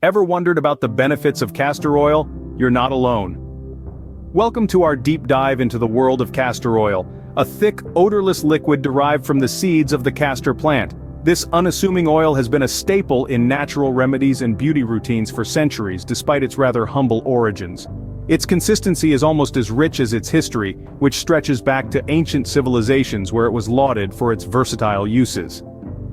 Ever wondered about the benefits of castor oil? You're not alone. Welcome to our deep dive into the world of castor oil, a thick, odorless liquid derived from the seeds of the castor plant. This unassuming oil has been a staple in natural remedies and beauty routines for centuries, despite its rather humble origins. Its consistency is almost as rich as its history, which stretches back to ancient civilizations where it was lauded for its versatile uses.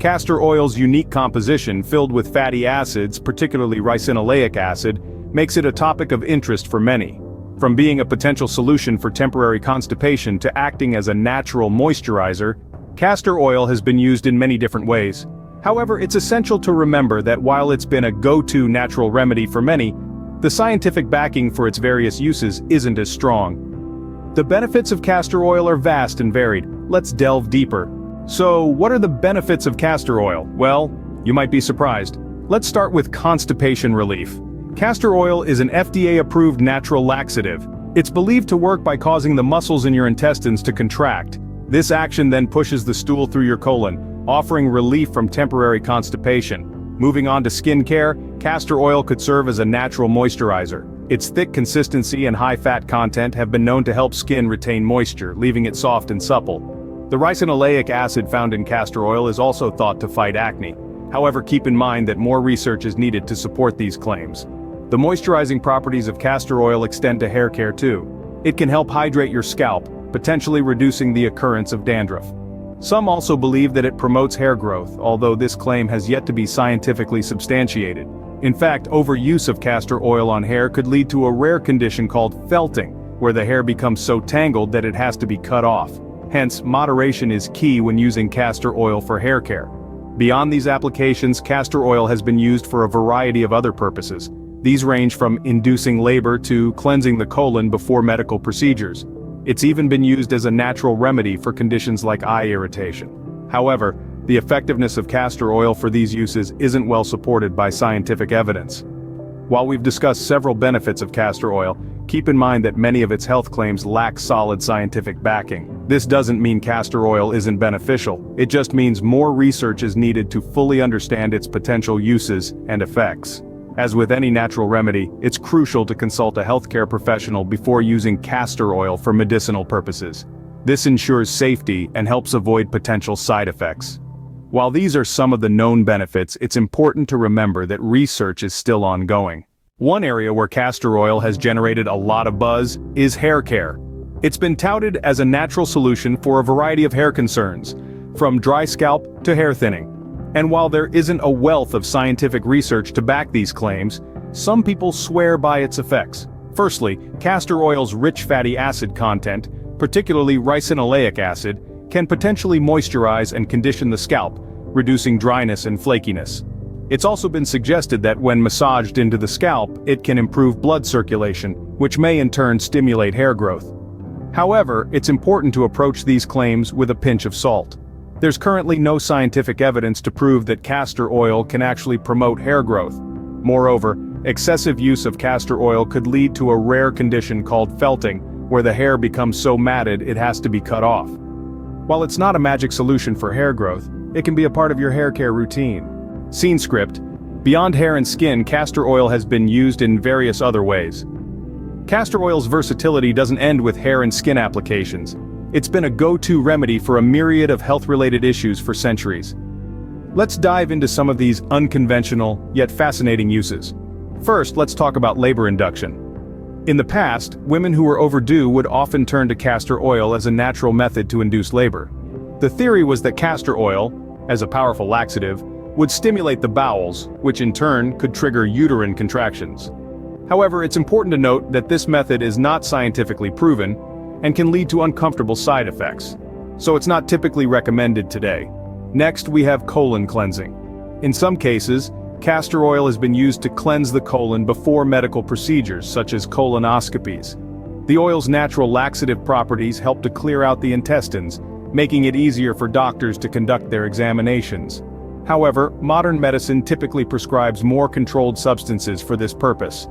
Castor oil's unique composition, filled with fatty acids, particularly ricinoleic acid, makes it a topic of interest for many. From being a potential solution for temporary constipation to acting as a natural moisturizer, castor oil has been used in many different ways. However, it's essential to remember that while it's been a go-to natural remedy for many, the scientific backing for its various uses isn't as strong. The benefits of castor oil are vast and varied. Let's delve deeper. So, what are the benefits of castor oil? Well, you might be surprised. Let's start with constipation relief. Castor oil is an FDA-approved natural laxative. It's believed to work by causing the muscles in your intestines to contract. This action then pushes the stool through your colon, offering relief from temporary constipation. Moving on to skin care, castor oil could serve as a natural moisturizer. Its thick consistency and high fat content have been known to help skin retain moisture, leaving it soft and supple. The ricinoleic acid found in castor oil is also thought to fight acne. However, keep in mind that more research is needed to support these claims. The moisturizing properties of castor oil extend to hair care too. It can help hydrate your scalp, potentially reducing the occurrence of dandruff. Some also believe that it promotes hair growth, although this claim has yet to be scientifically substantiated. In fact, overuse of castor oil on hair could lead to a rare condition called felting, where the hair becomes so tangled that it has to be cut off. Hence, moderation is key when using castor oil for hair care. Beyond these applications, castor oil has been used for a variety of other purposes. These range from inducing labor to cleansing the colon before medical procedures. It's even been used as a natural remedy for conditions like eye irritation. However, the effectiveness of castor oil for these uses isn't well supported by scientific evidence. While we've discussed several benefits of castor oil, keep in mind that many of its health claims lack solid scientific backing. This doesn't mean castor oil isn't beneficial, it just means more research is needed to fully understand its potential uses and effects. As with any natural remedy, it's crucial to consult a healthcare professional before using castor oil for medicinal purposes. This ensures safety and helps avoid potential side effects. While these are some of the known benefits, it's important to remember that research is still ongoing. One area where castor oil has generated a lot of buzz is hair care. It's been touted as a natural solution for a variety of hair concerns, from dry scalp to hair thinning. And while there isn't a wealth of scientific research to back these claims, some people swear by its effects. Firstly, castor oil's rich fatty acid content, particularly ricinoleic acid, can potentially moisturize and condition the scalp, reducing dryness and flakiness. It's also been suggested that when massaged into the scalp, it can improve blood circulation, which may in turn stimulate hair growth. However, it's important to approach these claims with a pinch of salt. There's currently no scientific evidence to prove that castor oil can actually promote hair growth. Moreover, excessive use of castor oil could lead to a rare condition called felting, where the hair becomes so matted it has to be cut off. While it's not a magic solution for hair growth, it can be a part of your hair care routine. Scene script: beyond hair and skin, castor oil has been used in various other ways. Castor oil's versatility doesn't end with hair and skin applications. It's been a go-to remedy for a myriad of health-related issues for centuries. Let's dive into some of these unconventional, yet fascinating uses. First, let's talk about labor induction. In the past, women who were overdue would often turn to castor oil as a natural method to induce labor. The theory was that castor oil, as a powerful laxative, would stimulate the bowels, which in turn could trigger uterine contractions. However, it's important to note that this method is not scientifically proven and can lead to uncomfortable side effects, so it's not typically recommended today. Next, we have colon cleansing. In some cases, castor oil has been used to cleanse the colon before medical procedures, such as colonoscopies. The oil's natural laxative properties help to clear out the intestines, making it easier for doctors to conduct their examinations. However, modern medicine typically prescribes more controlled substances for this purpose.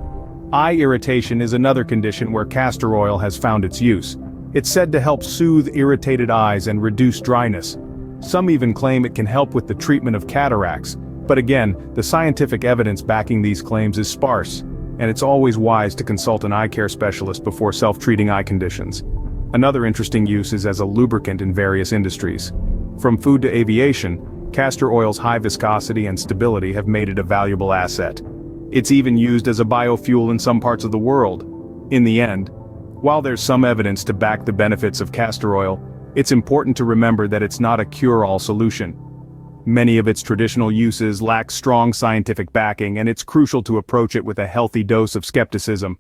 Eye irritation is another condition where castor oil has found its use. It's said to help soothe irritated eyes and reduce dryness. Some even claim it can help with the treatment of cataracts, But again, the scientific evidence backing these claims is sparse, and it's always wise to consult an eye care specialist before self-treating eye conditions. Another interesting use is as a lubricant in various industries. From food to aviation, castor oil's high viscosity and stability have made it a valuable asset. It's even used as a biofuel in some parts of the world. In the end, while there's some evidence to back the benefits of castor oil, it's important to remember that it's not a cure-all solution. Many of its traditional uses lack strong scientific backing, and it's crucial to approach it with a healthy dose of skepticism.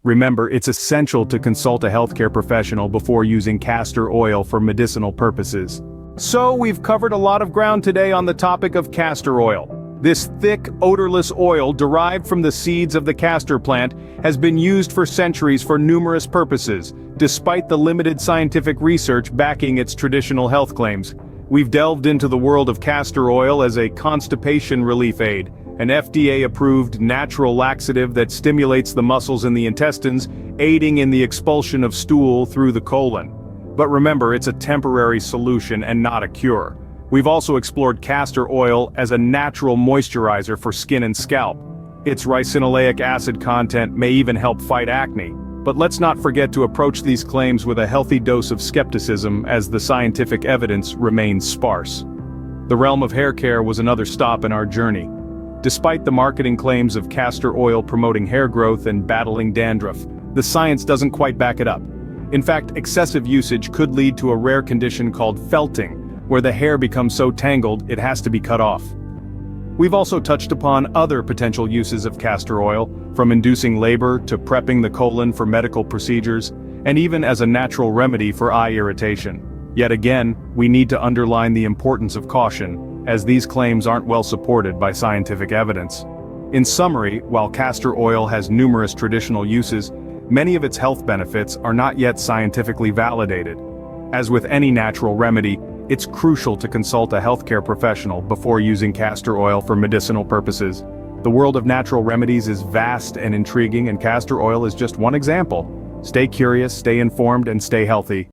Remember, it's essential to consult a healthcare professional before using castor oil for medicinal purposes. So we've covered a lot of ground today on the topic of castor oil. This thick, odorless oil derived from the seeds of the castor plant has been used for centuries for numerous purposes, despite the limited scientific research backing its traditional health claims. We've delved into the world of castor oil as a constipation relief aid, an FDA-approved natural laxative that stimulates the muscles in the intestines, aiding in the expulsion of stool through the colon. But remember, it's a temporary solution and not a cure. We've also explored castor oil as a natural moisturizer for skin and scalp. Its ricinoleic acid content may even help fight acne. But let's not forget to approach these claims with a healthy dose of skepticism, as the scientific evidence remains sparse. The realm of hair care was another stop in our journey. Despite the marketing claims of castor oil promoting hair growth and battling dandruff, the science doesn't quite back it up. In fact, excessive usage could lead to a rare condition called felting, where the hair becomes so tangled it has to be cut off. We've also touched upon other potential uses of castor oil, from inducing labor to prepping the colon for medical procedures, and even as a natural remedy for eye irritation. Yet again, we need to underline the importance of caution, as these claims aren't well supported by scientific evidence. In summary, while castor oil has numerous traditional uses, many of its health benefits are not yet scientifically validated. As with any natural remedy, it's crucial to consult a healthcare professional before using castor oil for medicinal purposes. The world of natural remedies is vast and intriguing, and castor oil is just one example. Stay curious, stay informed, and stay healthy.